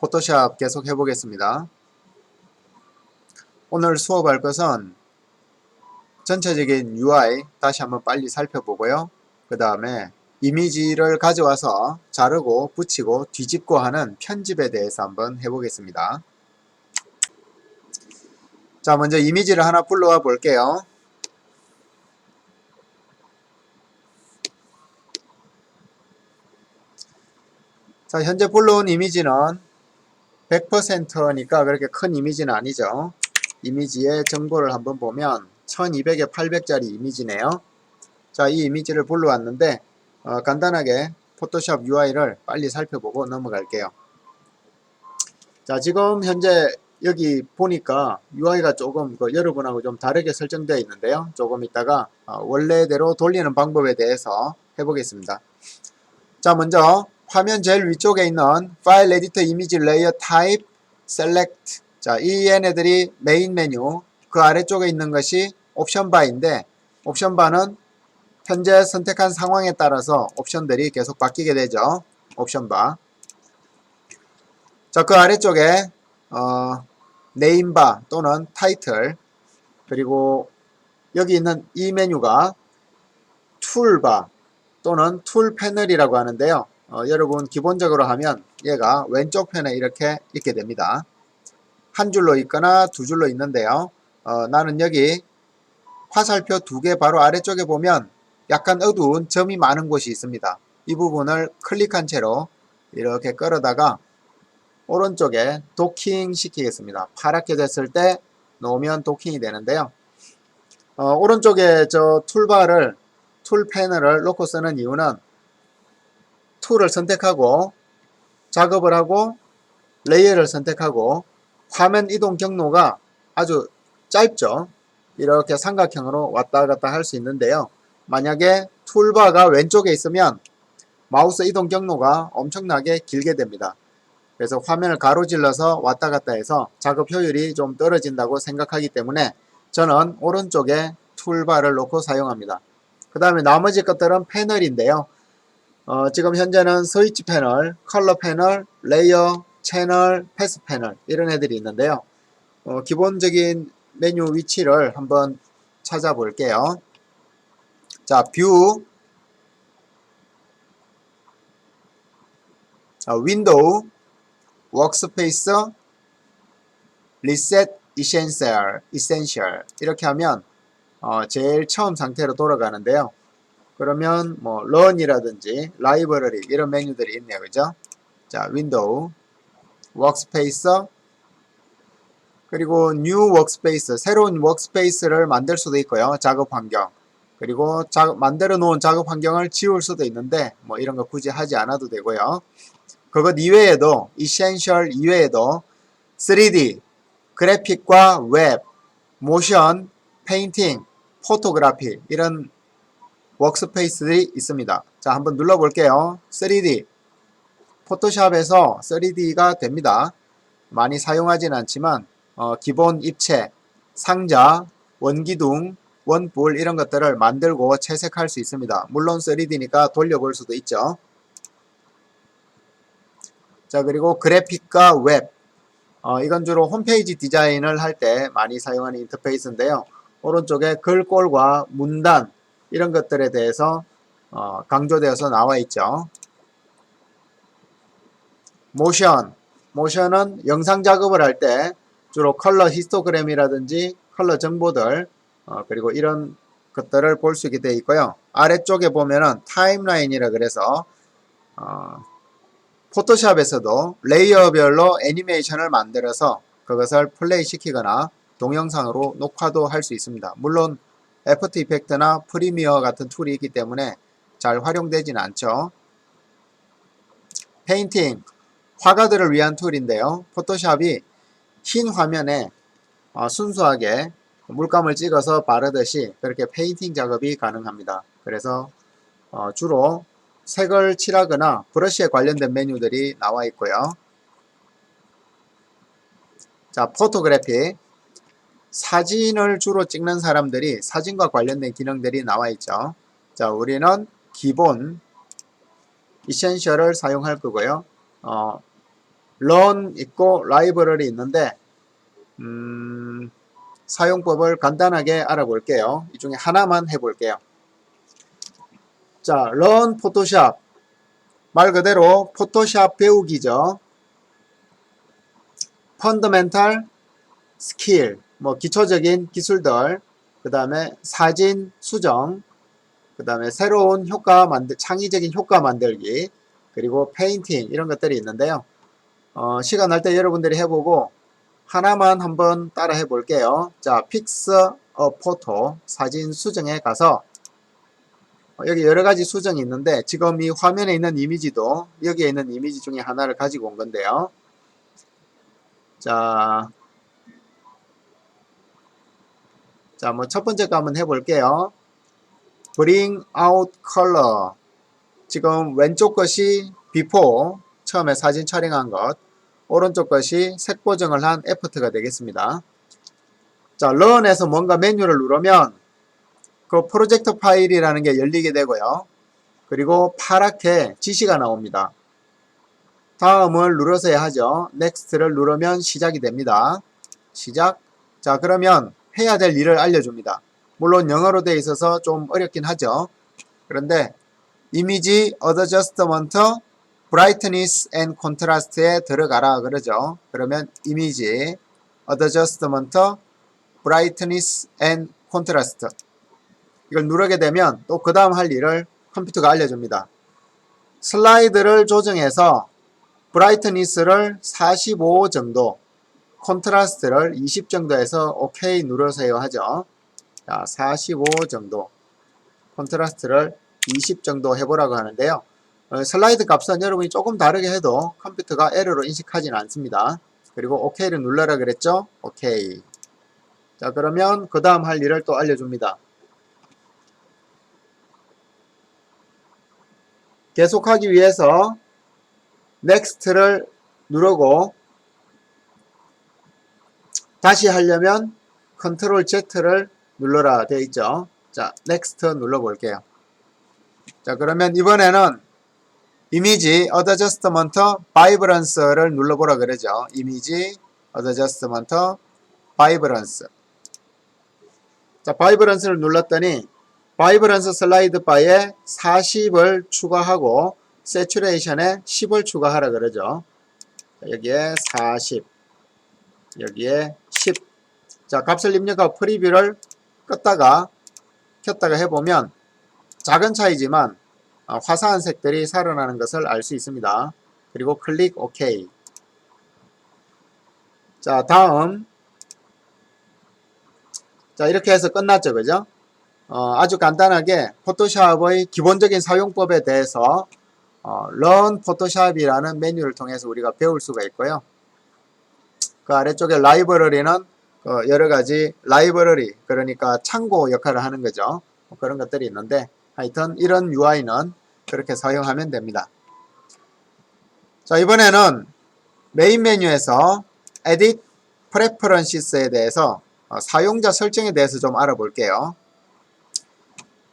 포토샵 계속 해보겠습니다. 오늘 수업할 것은 전체적인 UI 다시 한번 빨리 살펴보고요. 그 다음에 이미지를 가져와서 자르고 붙이고 뒤집고 하는 편집에 대해서 한번 해보겠습니다. 자, 먼저 이미지를 하나 불러와 볼게요. 자, 현재 불러온 이미지는 100%니까 그렇게 큰 이미지는 아니죠. 이미지의 정보를 한번 보면 1200에 800짜리 이미지네요. 자, 이 이미지를 불러왔는데 간단하게 포토샵 UI를 빨리 살펴보고 넘어갈게요. 자, 지금 현재 여기 보니까 UI가 조금 여러분하고 좀 다르게 설정되어 있는데요. 조금 이따가 원래대로 돌리는 방법에 대해서 해보겠습니다. 자, 먼저 화면 제일 위쪽에 있는 파일 에디터 이미지 레이어 타입 셀렉트. 자, 이 얘네들이 메인 메뉴, 그 아래쪽에 있는 것이 옵션 바인데 옵션 바는 현재 선택한 상황에 따라서 옵션들이 계속 바뀌게 되죠. 옵션 바. 자, 그 아래쪽에 네임바 또는 타이틀, 그리고 여기 있는 이 메뉴가 툴바 또는 툴 패널이라고 하는데요. 여러분 기본적으로 하면 얘가 왼쪽 편에 이렇게 있게 됩니다. 한 줄로 있거나 두 줄로 있는데요. 나는 여기 화살표 두 개 바로 아래쪽에 보면 약간 어두운 점이 많은 곳이 있습니다. 이 부분을 클릭한 채로 이렇게 끌어다가 오른쪽에 도킹 시키겠습니다. 파랗게 됐을 때 놓으면 도킹이 되는데요. 오른쪽에 저 툴바를 툴 패널을 놓고 쓰는 이유는 툴을 선택하고 작업을 하고 레이어를 선택하고 화면 이동 경로가 아주 짧죠. 이렇게 삼각형으로 왔다 갔다 할 수 있는데요. 만약에 툴바가 왼쪽에 있으면 마우스 이동 경로가 엄청나게 길게 됩니다. 그래서 화면을 가로질러서 왔다 갔다 해서 작업 효율이 좀 떨어진다고 생각하기 때문에 저는 오른쪽에 툴바를 놓고 사용합니다. 그 다음에 나머지 것들은 패널인데요. 지금 현재는 스위치 패널, 컬러 패널, 레이어, 채널, 패스 패널 이런 애들이 있는데요. 기본적인 메뉴 위치를 한번 찾아볼게요. 자, 뷰, 윈도우, 워크스페이스, 리셋, 이센셜 이렇게 하면 제일 처음 상태로 돌아가는데요. 그러면 뭐 런이라든지 라이브러리 이런 메뉴들이 있네요. 그죠? 자, 윈도우, 워크스페이스, 그리고 뉴 워크스페이스, 새로운 워크스페이스를 만들 수도 있고요. 작업 환경. 그리고 만들어 놓은 작업 환경을 지울 수도 있는데 뭐 이런 거 굳이 하지 않아도 되고요. 그것 이외에도 이센셜 이외에도 3D, 그래픽과 웹, 모션, 페인팅, 포토그래피 이런 워크스페이스들이 있습니다. 자, 한번 눌러볼게요. 3D. 포토샵에서 3D가 됩니다. 많이 사용하진 않지만 기본 입체, 상자, 원기둥, 원뿔 이런 것들을 만들고 채색할 수 있습니다. 물론 3D니까 돌려볼 수도 있죠. 자, 그리고 그래픽과 웹. 이건 주로 홈페이지 디자인을 할 때 많이 사용하는 인터페이스인데요. 오른쪽에 글꼴과 문단 이런 것들에 대해서 강조되어서 나와 있죠. 모션은 영상 작업을 할 때 주로 컬러 히스토그램이라든지 컬러 정보들 그리고 이런 것들을 볼 수 있게 되어 있고요. 아래쪽에 보면은 타임라인이라 그래서 포토샵에서도 레이어별로 애니메이션을 만들어서 그것을 플레이 시키거나 동영상으로 녹화도 할 수 있습니다. 물론 애프터 이펙트나 프리미어 같은 툴이 있기 때문에 잘 활용되지는 않죠. 페인팅, 화가들을 위한 툴인데요. 포토샵이 흰 화면에 순수하게 물감을 찍어서 바르듯이 그렇게 페인팅 작업이 가능합니다. 그래서 주로 색을 칠하거나 브러쉬에 관련된 메뉴들이 나와 있고요. 자, 포토그래피. 사진을 주로 찍는 사람들이 사진과 관련된 기능들이 나와 있죠. 자, 우리는 기본 이센셜을 사용할 거고요. learn 있고 library 있는데 사용법을 간단하게 알아볼게요. 이 중에 하나만 해볼게요. 자, learn 포토샵 말 그대로 포토샵 배우기죠. fundamental skill 뭐 기초적인 기술들, 그 다음에 사진 수정, 그 다음에 새로운 창의적인 효과 만들기, 그리고 페인팅 이런 것들이 있는데요. 시간 날 때 여러분들이 해보고 하나만 한번 따라 해볼게요. 자, 픽스 어 포토 사진 수정에 가서 여기 여러가지 수정이 있는데 지금 이 화면에 있는 이미지도 여기에 있는 이미지 중에 하나를 가지고 온 건데요. 자, 뭐 첫 번째 거 한번 해볼게요. Bring out color. 지금 왼쪽 것이 before 처음에 사진 촬영한 것, 오른쪽 것이 색 보정을 한 after가 되겠습니다. 자, learn에서 뭔가 메뉴를 누르면 그 프로젝트 파일이라는 게 열리게 되고요. 그리고 파랗게 지시가 나옵니다. 다음을 눌러서야 하죠. next를 누르면 시작이 됩니다. 시작. 자, 그러면 해야 될 일을 알려줍니다. 물론 영어로 되어 있어서 좀 어렵긴 하죠. 그런데 이미지 adjustment, brightness and contrast에 들어가라 그러죠. 그러면 이미지 adjustment, brightness and contrast 이걸 누르게 되면 또 그 다음 할 일을 컴퓨터가 알려줍니다. 슬라이드를 조정해서 brightness를 45 정도, 콘트라스트를 20 정도에서 OK 누르세요 하죠. 자, 45 정도, 콘트라스트를 20 정도 해보라고 하는데요. 슬라이드 값은 여러분이 조금 다르게 해도 컴퓨터가 에러로 인식하지는 않습니다. 그리고 OK를 눌러라 그랬죠? OK. 자, 그러면 그 다음 할 일을 또 알려줍니다. 계속하기 위해서 Next를 누르고 다시 하려면 Ctrl Z를 눌러라 되어 있죠. 자, Next 눌러볼게요. 자, 그러면 이번에는 이미지 Adjustment Vibrance를 눌러보라 그러죠. 이미지 Adjustment Vibrance. 자, Vibrance를 눌렀더니 Vibrance 슬라이드 바에 40을 추가하고 Saturation에 10을 추가하라 그러죠. 자, 여기에 40, 여기에 10. 자, 값을 입력하고 프리뷰를 껐다가 켰다가 해보면 작은 차이지만 화사한 색들이 살아나는 것을 알 수 있습니다. 그리고 클릭 OK. 자, 다음. 자, 이렇게 해서 끝났죠. 그죠? 아주 간단하게 포토샵의 기본적인 사용법에 대해서 Learn Photoshop이라는 메뉴를 통해서 우리가 배울 수가 있고요. 그 아래쪽에 라이브러리는 여러가지 라이브러리, 그러니까 참고 역할을 하는 거죠. 그런 것들이 있는데 하여튼 이런 UI는 그렇게 사용하면 됩니다. 자, 이번에는 메인 메뉴에서 Edit Preferences에 대해서 사용자 설정에 대해서 좀 알아볼게요.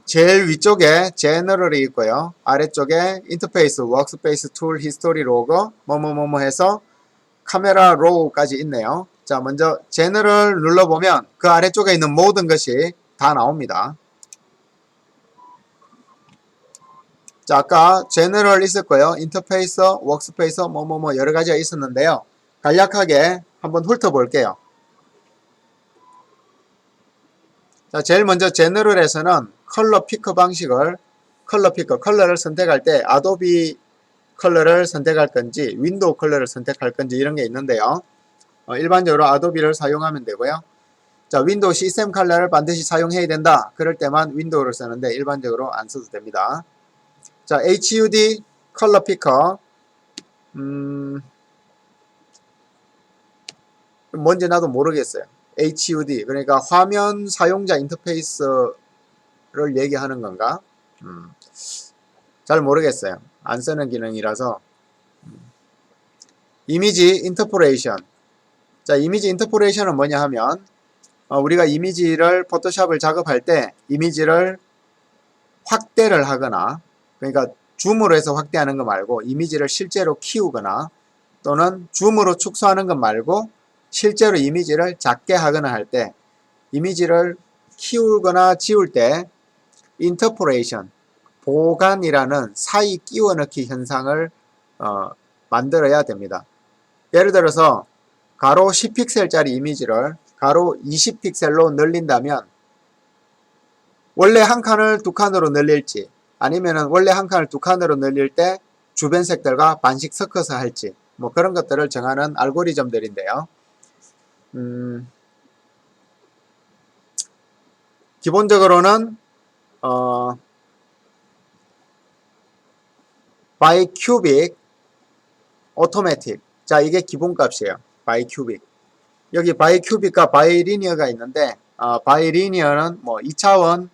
제일 위쪽에 General이 있고요. 아래쪽에 인터페이스, 워크스페이스, 툴, 히스토리, 로그, 뭐뭐뭐뭐 해서 카메라 로우까지 있네요. 자, 먼저 General 눌러보면 그 아래쪽에 있는 모든 것이 다 나옵니다. 자, 아까 General 있었고요. 인터페이스, 워크스페이스, 뭐뭐뭐 여러 가지가 있었는데요. 간략하게 한번 훑어볼게요. 자, 제일 먼저 General에서는 컬러 피커 방식을 컬러를 선택할 때 아도비 컬러를 선택할 건지 윈도우 컬러를 선택할 건지 이런 게 있는데요. 일반적으로 아도비를 사용하면 되고요. 자, 윈도우 시스템 컬러를 반드시 사용해야 된다. 그럴 때만 윈도우를 쓰는데 일반적으로 안 써도 됩니다. 자, HUD 컬러 피커 뭔지 나도 모르겠어요. HUD 그러니까 화면 사용자 인터페이스를 얘기하는 건가? 잘 모르겠어요. 안 쓰는 기능이라서. 이미지 인터폴레이션. 자, 이미지 인터폴레이션은 뭐냐 하면 우리가 이미지를 포토샵을 작업할 때 이미지를 확대를 하거나, 그러니까 줌으로 해서 확대하는 거 말고 이미지를 실제로 키우거나 또는 줌으로 축소하는 것 말고 실제로 이미지를 작게 하거나 할 때, 이미지를 키우거나 지울 때 인터폴레이션, 보간이라는 사이 끼워 넣기 현상을 만들어야 됩니다. 예를 들어서 가로 10픽셀짜리 이미지를 가로 20픽셀로 늘린다면 원래 한 칸을 두 칸으로 늘릴지, 아니면은 원래 한 칸을 두 칸으로 늘릴 때 주변 색들과 반씩 섞어서 할지, 뭐 그런 것들을 정하는 알고리즘들인데요. 기본적으로는 by cubic automatic. 자, 이게 기본값이에요. by cubic. 여기 by cubic과 by linear가 있는데 by linear는 뭐 2차원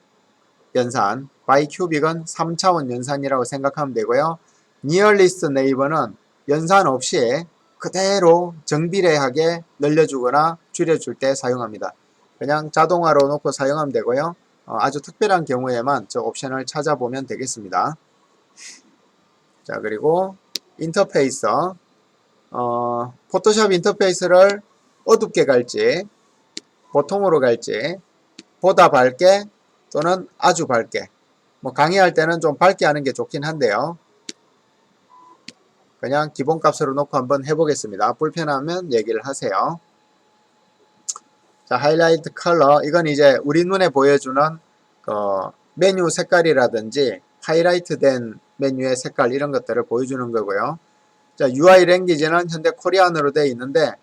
연산, by cubic은 3차원 연산이라고 생각하면 되고요. nearest neighbor는 연산 없이 그대로 정비례하게 늘려주거나 줄여줄 때 사용합니다. 그냥 자동화로 놓고 사용하면 되고요. 아주 특별한 경우에만 저 옵션을 찾아보면 되겠습니다. 자, 그리고 인터페이서, 포토샵 인터페이스를 어둡게 갈지, 보통으로 갈지, 보다 밝게 또는 아주 밝게, 뭐 강의할 때는 좀 밝게 하는 게 좋긴 한데요. 그냥 기본값으로 놓고 한번 해보겠습니다. 불편하면 얘기를 하세요. 자, 하이라이트 컬러, 이건 이제 우리 눈에 보여주는 메뉴 색깔이라든지 하이라이트 된 메뉴의 색깔 이런 것들을 보여주는 거고요. 자, UI 랭귀지는 현대 코리안으로 되어 있는데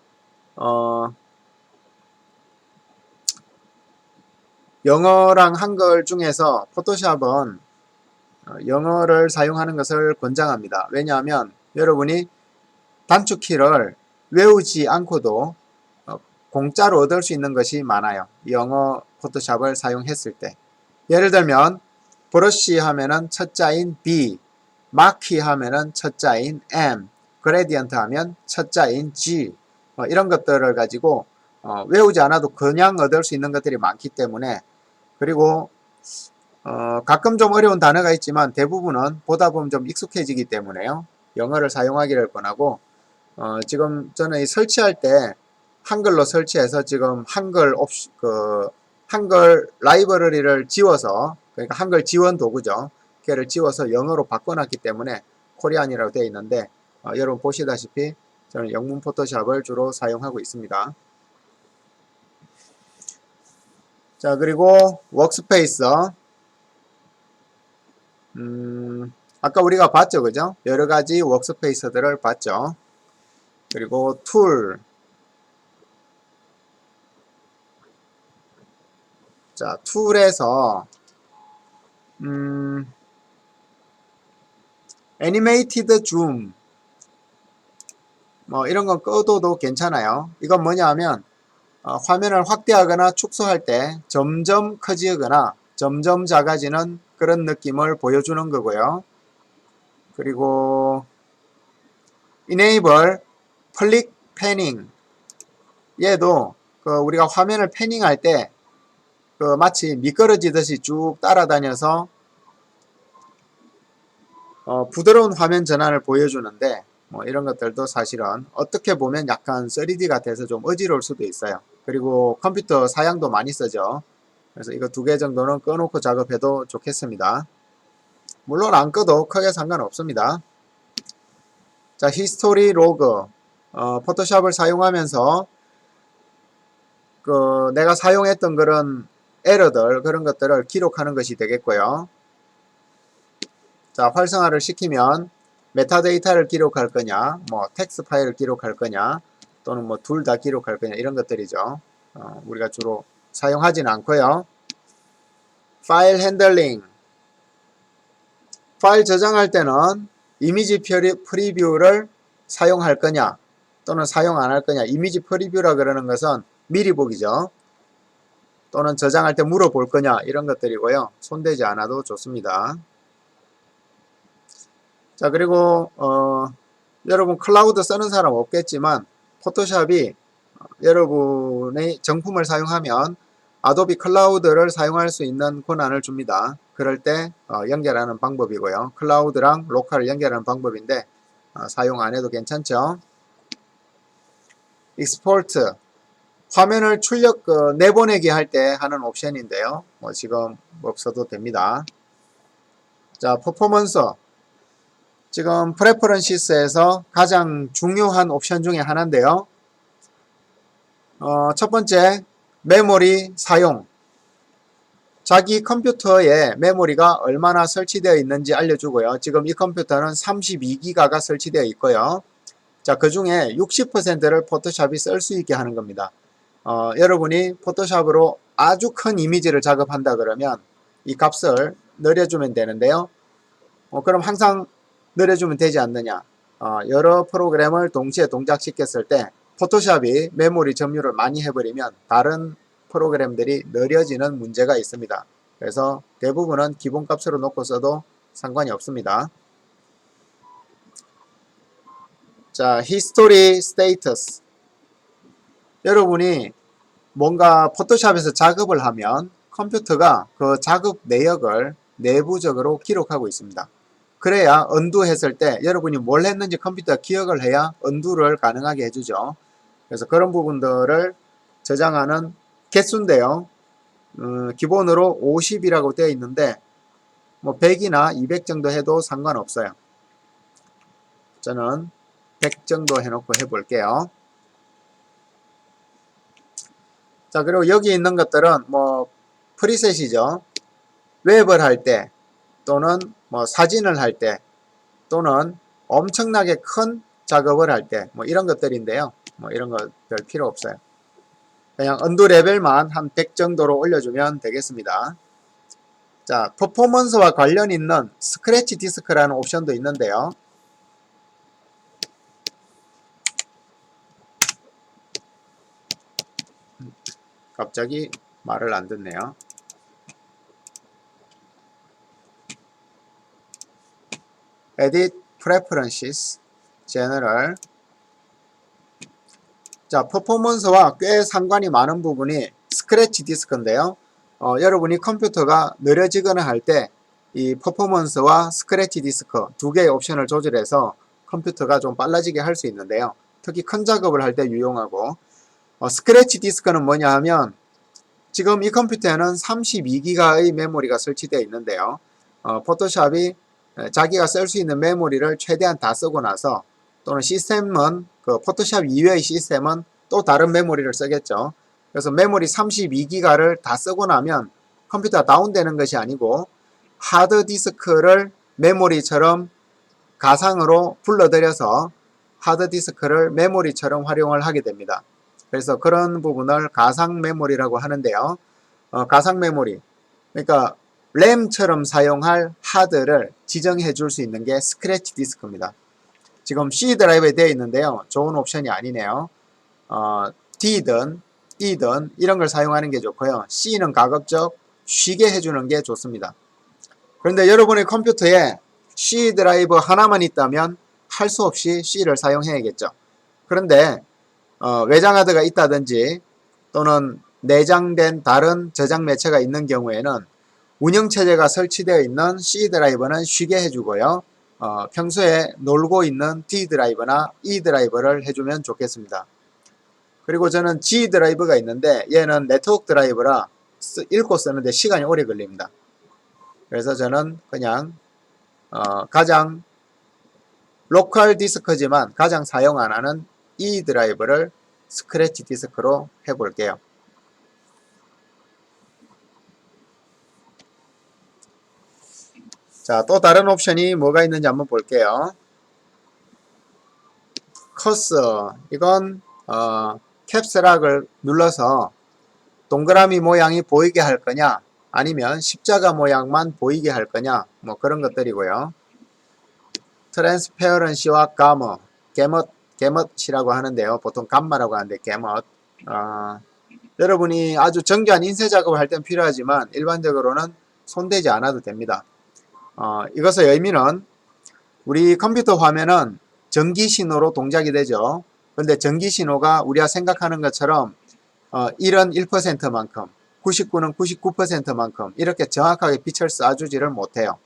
영어랑 한글 중에서 포토샵은 영어를 사용하는 것을 권장합니다. 왜냐하면 여러분이 단축키를 외우지 않고도 공짜로 얻을 수 있는 것이 많아요. 영어 포토샵을 사용했을 때. 예를 들면 브러쉬 하면은 첫 자인 B, 마키 하면은 첫 자인 M, 그레디언트 하면 첫 자인 G, 이런 것들을 가지고 외우지 않아도 그냥 얻을 수 있는 것들이 많기 때문에, 그리고 가끔 좀 어려운 단어가 있지만 대부분은 보다 보면 좀 익숙해지기 때문에요. 영어를 사용하기를 권하고, 지금 저는 설치할 때 한글로 설치해서 지금 한글 라이브러리를 지워서, 그러니까 한글 지원 도구죠. 걔를 지워서 영어로 바꿔놨기 때문에 코리안이라고 되어 있는데, 여러분 보시다시피 저는 영문 포토샵을 주로 사용하고 있습니다. 자, 그리고 워크스페이스. 아까 우리가 봤죠, 그죠? 여러 가지 워크스페이스들을 봤죠. 그리고 툴. 자, 툴에서 애니메이티드 줌 뭐 이런 건 꺼둬도 괜찮아요. 이건 뭐냐 하면 화면을 확대하거나 축소할 때 점점 커지거나 점점 작아지는 그런 느낌을 보여주는 거고요. 그리고 enable 플릭 패닝, 얘도 우리가 화면을 패닝할 때 마치 미끄러지듯이 쭉 따라다녀서 부드러운 화면 전환을 보여주는데, 뭐 이런 것들도 사실은 어떻게 보면 약간 3D 같아서 좀 어지러울 수도 있어요. 그리고 컴퓨터 사양도 많이 쓰죠. 그래서 이거 2개 정도는 꺼놓고 작업해도 좋겠습니다. 물론 안 꺼도 크게 상관없습니다. 자, 히스토리 로그. 포토샵을 사용하면서 내가 사용했던 그런 에러들, 그런 것들을 기록하는 것이 되겠고요. 자, 활성화를 시키면 메타데이터를 기록할 거냐, 뭐 텍스트 파일을 기록할 거냐, 또는 뭐 둘 다 기록할 거냐, 이런 것들이죠. 우리가 주로 사용하지는 않고요. 파일 핸들링. 파일 저장할 때는 이미지 프리뷰를 사용할 거냐 또는 사용 안 할 거냐. 이미지 프리뷰라 그러는 것은 미리 보기죠. 또는 저장할 때 물어볼 거냐, 이런 것들이고요. 손대지 않아도 좋습니다. 자, 그리고 여러분 클라우드 쓰는 사람 없겠지만 포토샵이 여러분의 정품을 사용하면 아도비 클라우드를 사용할 수 있는 권한을 줍니다. 그럴 때 연결하는 방법이고요. 클라우드랑 로컬을 연결하는 방법인데 사용 안 해도 괜찮죠. 익스포트 화면을 출력 내보내기 할 때 하는 옵션인데요. 뭐 지금 없어도 됩니다. 자, 퍼포먼스 지금 프레퍼런시스에서 가장 중요한 옵션 중에 하나인데요. 첫 번째 메모리 사용 자기 컴퓨터에 메모리가 얼마나 설치되어 있는지 알려주고요. 지금 이 컴퓨터는 32기가가 설치되어 있고요. 자, 그 중에 60%를 포토샵이 쓸 수 있게 하는 겁니다. 여러분이 포토샵으로 아주 큰 이미지를 작업한다 그러면 이 값을 늘려주면 되는데요. 그럼 항상 늘려주면 되지 않느냐. 여러 프로그램을 동시에 동작시켰을 때 포토샵이 메모리 점유를 많이 해버리면 다른 프로그램들이 느려지는 문제가 있습니다. 그래서 대부분은 기본값으로 놓고 써도 상관이 없습니다. 자, History Status 여러분이 뭔가 포토샵에서 작업을 하면 컴퓨터가 그 작업 내역을 내부적으로 기록하고 있습니다. 그래야 언두 했을 때 여러분이 뭘 했는지 컴퓨터가 기억을 해야 언두를 가능하게 해주죠. 그래서 그런 부분들을 저장하는 개수인데요. 기본으로 50이라고 되어 있는데 뭐 100이나 200 정도 해도 상관없어요. 저는 100 정도 해놓고 해볼게요. 자, 그리고 여기 있는 것들은 뭐 프리셋이죠. 웹을 할 때 또는 뭐 사진을 할 때 또는 엄청나게 큰 작업을 할 때 뭐 이런 것들인데요. 뭐 이런 거 별 필요 없어요. 그냥 언두 레벨만 한 100 정도로 올려주면 되겠습니다. 자, 퍼포먼스와 관련 있는 스크래치 디스크라는 옵션도 있는데요. 갑자기 말을 안 듣네요. Edit Preferences, General. 자, 퍼포먼스와 꽤 상관이 많은 부분이 스크래치 디스크인데요. 여러분이 컴퓨터가 느려지거나 할 때 이 퍼포먼스와 스크래치 디스크 두 개의 옵션을 조절해서 컴퓨터가 좀 빨라지게 할 수 있는데요. 특히 큰 작업을 할 때 유용하고 스크래치 디스크는 뭐냐 하면 지금 이 컴퓨터에는 32기가의 메모리가 설치되어 있는데요. 포토샵이 자기가 쓸 수 있는 메모리를 최대한 다 쓰고 나서 또는 시스템은 그 포토샵 이외의 시스템은 또 다른 메모리를 쓰겠죠. 그래서 메모리 32기가를 다 쓰고 나면 컴퓨터가 다운되는 것이 아니고 하드디스크를 메모리처럼 가상으로 불러들여서 하드디스크를 메모리처럼 활용을 하게 됩니다. 그래서 그런 부분을 가상 메모리라고 하는데요. 가상 메모리 그러니까 램처럼 사용할 하드를 지정해 줄 수 있는 게 스크래치 디스크입니다. 지금 C 드라이브에 되어 있는데요. 좋은 옵션이 아니네요. D든 E든 이런 걸 사용하는 게 좋고요. C는 가급적 쉬게 해주는 게 좋습니다. 그런데 여러분의 컴퓨터에 C 드라이브 하나만 있다면 할 수 없이 C를 사용해야겠죠. 그런데 외장 하드가 있다든지 또는 내장된 다른 저장 매체가 있는 경우에는 운영체제가 설치되어 있는 C 드라이버는 쉬게 해주고요. 평소에 놀고 있는 D 드라이버나 E 드라이버를 해주면 좋겠습니다. 그리고 저는 G 드라이버가 있는데 얘는 네트워크 드라이버라 읽고 쓰는데 시간이 오래 걸립니다. 그래서 저는 그냥 가장 로컬 디스크지만 가장 사용 안 하는 E 드라이버를 스크래치 디스크로 해볼게요. 자, 또 다른 옵션이 뭐가 있는지 한번 볼게요. 커서 이건 캡스락을 눌러서 동그라미 모양이 보이게 할 거냐 아니면 십자가 모양만 보이게 할 거냐 뭐 그런 것들이고요. 트랜스페어런시와 가머, 게멋이라고 하는데요. 보통 감마라고 하는데 게멋. 여러분이 아주 정교한 인쇄 작업을 할 땐 필요하지만 일반적으로는 손대지 않아도 됩니다. 이것의 의미는 우리 컴퓨터 화면은 전기 신호로 동작이 되죠. 그런데 전기 신호가 우리가 생각하는 것처럼 1은 1%만큼 99는 99%만큼 이렇게 정확하게 빛을 쏴주지를 못해요.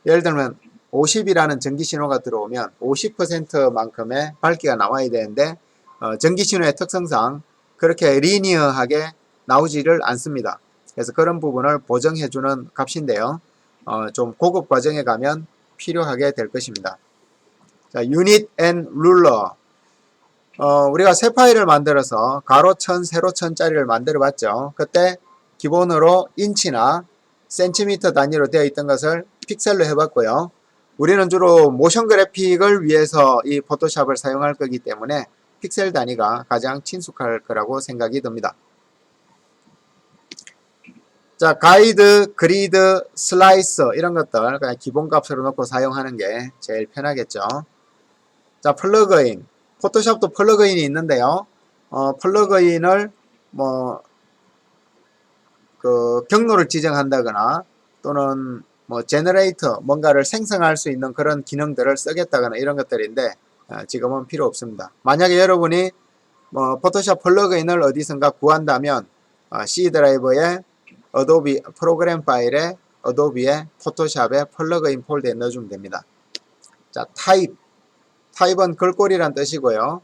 예를 들면 50이라는 전기 신호가 들어오면 50%만큼의 밝기가 나와야 되는데 전기 신호의 특성상 그렇게 리니어하게 나오지를 않습니다. 그래서 그런 부분을 보정해주는 값인데요. 좀 고급 과정에 가면 필요하게 될 것입니다. 자, unit and ruler. 우리가 새 파일을 만들어서 가로천, 세로천짜리를 만들어 봤죠. 그때 기본으로 인치나 센티미터 단위로 되어 있던 것을 픽셀로 해봤고요. 우리는 주로 모션 그래픽을 위해서 이 포토샵을 사용할 거기 때문에 픽셀 단위가 가장 친숙할 거라고 생각이 듭니다. 자, 가이드, 그리드, 슬라이서 이런 것들 그냥 기본값으로 놓고 사용하는 게 제일 편하겠죠. 자, 플러그인. 포토샵도 플러그인이 있는데요. 플러그인을 경로를 지정한다거나 또는 제너레이터 뭔가를 생성할 수 있는 그런 기능들을 쓰겠다거나 이런 것들인데 지금은 필요 없습니다. 만약에 여러분이 포토샵 플러그인을 어디선가 구한다면 C 드라이버에 어도비 프로그램 파일에 어도비의 포토샵의 플러그인 폴더에 넣어주면 됩니다. 자, 타입은 글꼴이란 뜻이고요.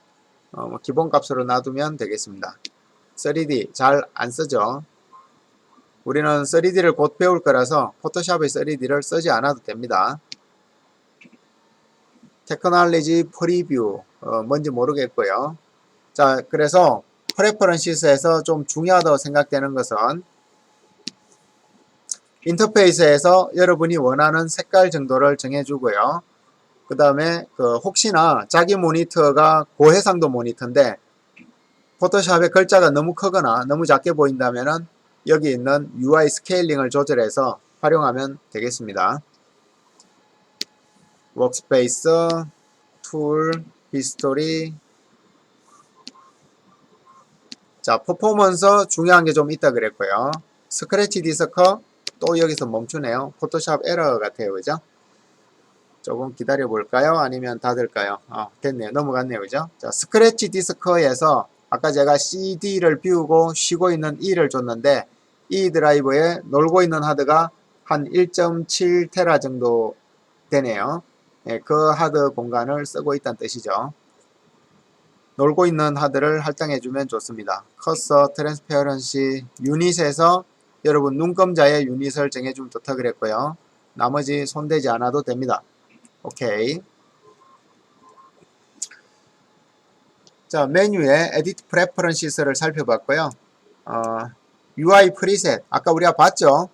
기본값으로 놔두면 되겠습니다. 3D 잘 안 쓰죠. 우리는 3D를 곧 배울 거라서 포토샵의 3D를 쓰지 않아도 됩니다. 테크놀로지 프리뷰 뭔지 모르겠고요. 자, 그래서 프레퍼런시스에서 좀 중요하다고 생각되는 것은 인터페이스에서 여러분이 원하는 색깔 정도를 정해주고요. 그 다음에 혹시나 자기 모니터가 고해상도 모니터인데 포토샵의 글자가 너무 크거나 너무 작게 보인다면은 여기 있는 UI 스케일링을 조절해서 활용하면 되겠습니다. 워크스페이스, 툴, 히스토리. 자, 퍼포먼스 중요한 게 좀 있다 그랬고요. 스크래치 디스커 또 여기서 멈추네요. 포토샵 에러 같아요. 그죠? 조금 기다려 볼까요? 아니면 닫을까요? 됐네요. 넘어갔네요. 그죠? 자, 스크래치 디스커에서 아까 제가 CD를 비우고 쉬고 있는 E를 줬는데 이 드라이버에 놀고 있는 하드가 한 1.7테라 정도 되네요. 예, 그 하드 공간을 쓰고 있다는 뜻이죠. 놀고 있는 하드를 할당해 주면 좋습니다. 커서, 트랜스페어런시, 유닛에서 여러분 눈금자의 유닛을 정해주면 좋다 그랬고요. 나머지 손대지 않아도 됩니다. 오케이. 자, 메뉴에 Edit Preferences를 살펴봤고요. UI 프리셋 아까 우리가 봤죠.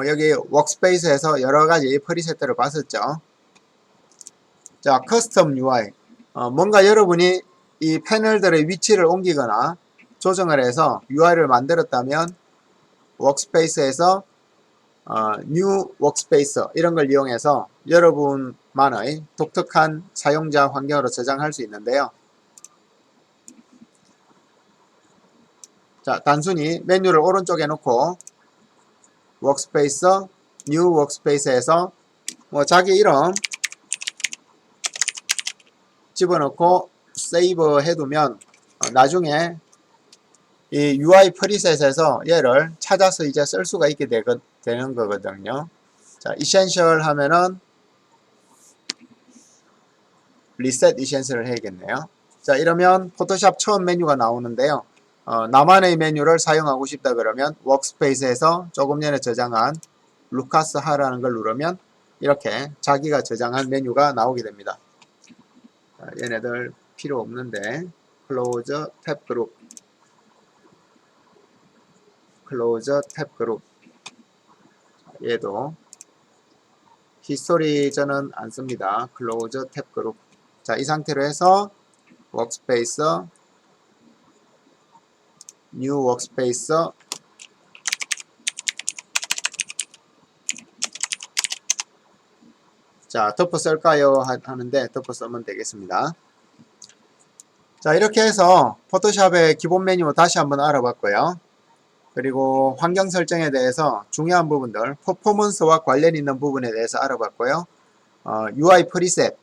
여기 워크스페이스에서 여러가지 프리셋들을 봤었죠. 자, 커스텀 UI 뭔가 여러분이 이 패널들의 위치를 옮기거나 조정을 해서 UI를 만들었다면 워크스페이스에서 뉴 워크스페이스 이런 걸 이용해서 여러분만의 독특한 사용자 환경으로 저장할 수 있는데요. 자, 단순히 메뉴를 오른쪽에 놓고 워크스페이스, 뉴 워크스페이스에서 자기 이름 집어넣고 세이브 해두면 나중에 이 UI 프리셋에서 얘를 찾아서 이제 쓸 수가 있게 되는 거거든요. 자, 이센셜 하면은 리셋 이센셜을 해야겠네요. 자, 이러면 포토샵 처음 메뉴가 나오는데요. 나만의 메뉴를 사용하고 싶다 그러면 워크스페이스에서 조금 전에 저장한 루카스 하라는 걸 누르면 이렇게 자기가 저장한 메뉴가 나오게 됩니다. 자, 얘네들 필요 없는데 클로즈 탭 그룹 클로즈 탭 그룹 얘도 히스토리 저는 안 씁니다. 클로즈 탭 그룹. 자, 이 상태로 해서 워크스페이스 뉴 워크스페이스 자, 덮어 쓸까요? 하는데 덮어 쓰면 되겠습니다. 자, 이렇게 해서 포토샵의 기본 메뉴 다시 한번 알아봤고요. 그리고 환경 설정에 대해서 중요한 부분들, 퍼포먼스와 관련 있는 부분에 대해서 알아봤고요. UI 프리셋,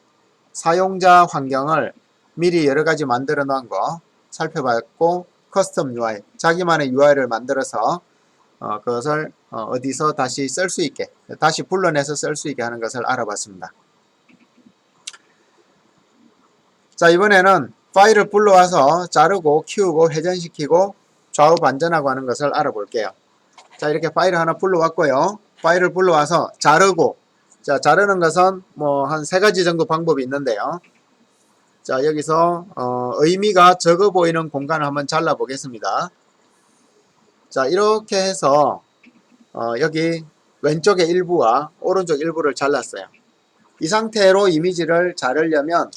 사용자 환경을 미리 여러가지 만들어 놓은 거 살펴봤고, 커스텀 UI, 자기만의 UI를 만들어서 그것을 어디서 다시 쓸 수 있게, 다시 불러내서 쓸 수 있게 하는 것을 알아봤습니다. 자, 이번에는 파일을 불러와서 자르고 키우고 회전시키고 좌우 반전하고 하는 것을 알아볼게요. 자, 이렇게 파일을 하나 불러왔고요. 파일을 불러와서 자르고, 자, 자르는 것은 뭐 한 3가지 정도 방법이 있는데요. 자, 여기서 의미가 적어 보이는 공간을 한번 잘라 보겠습니다. 자, 이렇게 해서 여기 왼쪽의 일부와 오른쪽 일부를 잘랐어요. 이 상태로 이미지를 자르려면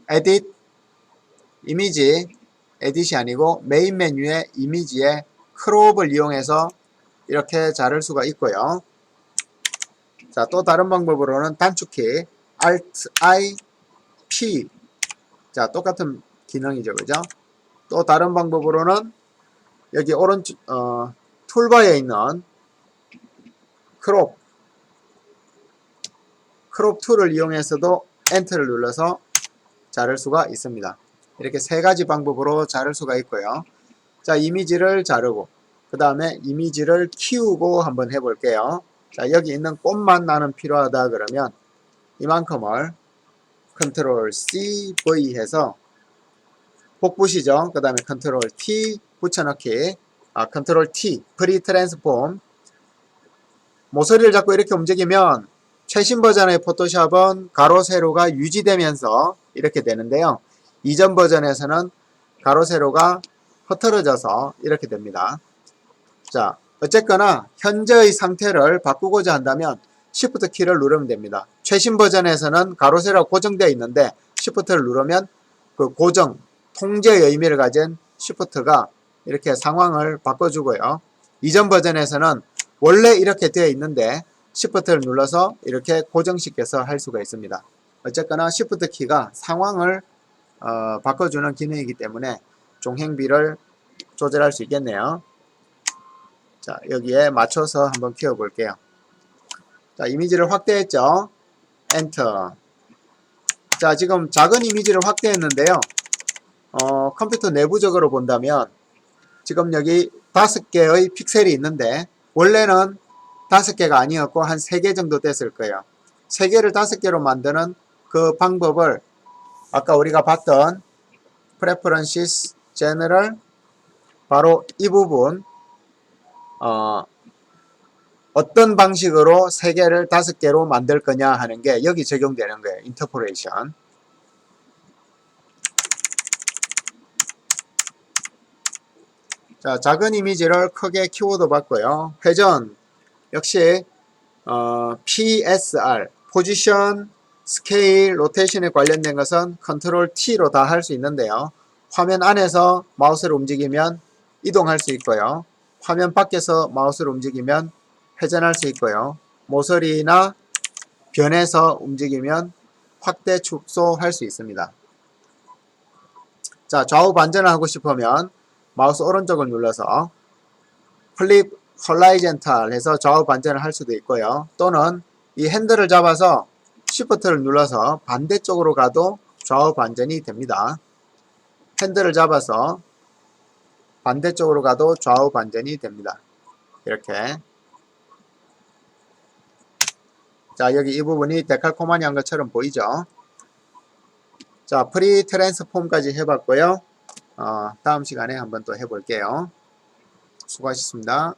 에딧, 이미지, 에딧이 아니고 메인 메뉴의 이미지의 크롭을 이용해서 이렇게 자를 수가 있고요. 자, 또 다른 방법으로는 단축키 Alt I P, 자, 똑같은 기능이죠, 그죠? 또 다른 방법으로는 여기 오른쪽 툴바에 있는 크롭 툴을 이용해서도 엔터를 눌러서 자를 수가 있습니다. 이렇게 3가지 방법으로 자를 수가 있고요. 자, 이미지를 자르고 그 다음에 이미지를 키우고 한번 해볼게요. 자, 여기 있는 꽃만 나는 필요하다 그러면 이만큼을 컨트롤 C, V 해서 복붙이죠. 그 다음에 컨트롤 T 붙여넣기, 컨트롤 T 프리 트랜스폼. 모서리를 잡고 이렇게 움직이면 최신 버전의 포토샵은 가로 세로가 유지되면서 이렇게 되는데요. 이전 버전에서는 가로 세로가 흐트러져서 이렇게 됩니다. 자, 어쨌거나 현재의 상태를 바꾸고자 한다면 Shift 키를 누르면 됩니다. 최신 버전에서는 가로 세로가 고정되어 있는데 Shift를 누르면 그 고정, 통제의 의미를 가진 Shift가 이렇게 상황을 바꿔주고요. 이전 버전에서는 원래 이렇게 되어 있는데 Shift를 눌러서 이렇게 고정시켜서 할 수가 있습니다. 어쨌거나 Shift 키가 상황을 바꿔주는 기능이기 때문에 종행비를 조절할 수 있겠네요. 자, 여기에 맞춰서 한번 키워볼게요. 자, 이미지를 확대했죠. 엔터. 자, 지금 작은 이미지를 확대했는데요. 컴퓨터 내부적으로 본다면 지금 여기 5개의 픽셀이 있는데 원래는 5개가 아니었고 한 3개 정도 됐을 거예요. 3개를 5개로 만드는 그 방법을 아까 우리가 봤던 Preferences General, 바로 이 부분 어떤 방식으로 3개를 5개로 만들 거냐 하는 게 여기 적용되는 거예요. 인터포레이션. 자, 작은 이미지를 크게 키워드 봤고요. 회전 역시 PSR, 포지션, 스케일, 로테이션에 관련된 것은 컨트롤 T로 다 할 수 있는데요. 화면 안에서 마우스를 움직이면 이동할 수 있고요. 화면 밖에서 마우스를 움직이면 회전할 수 있고요. 모서리나 변해서 움직이면 확대, 축소할 수 있습니다. 자, 좌우 반전을 하고 싶으면 마우스 오른쪽을 눌러서 플립 홀라이젠탈 해서 좌우 반전을 할 수도 있고요. 또는 이 핸들을 잡아서 Shift를 눌러서 반대쪽으로 가도 좌우 반전이 됩니다. 핸들을 잡아서 반대쪽으로 가도 좌우 반전이 됩니다. 이렇게. 자, 여기 이 부분이 데칼코마니 한 것처럼 보이죠? 자, 프리 트랜스폼까지 해봤고요. 다음 시간에 한번 또 해볼게요. 수고하셨습니다.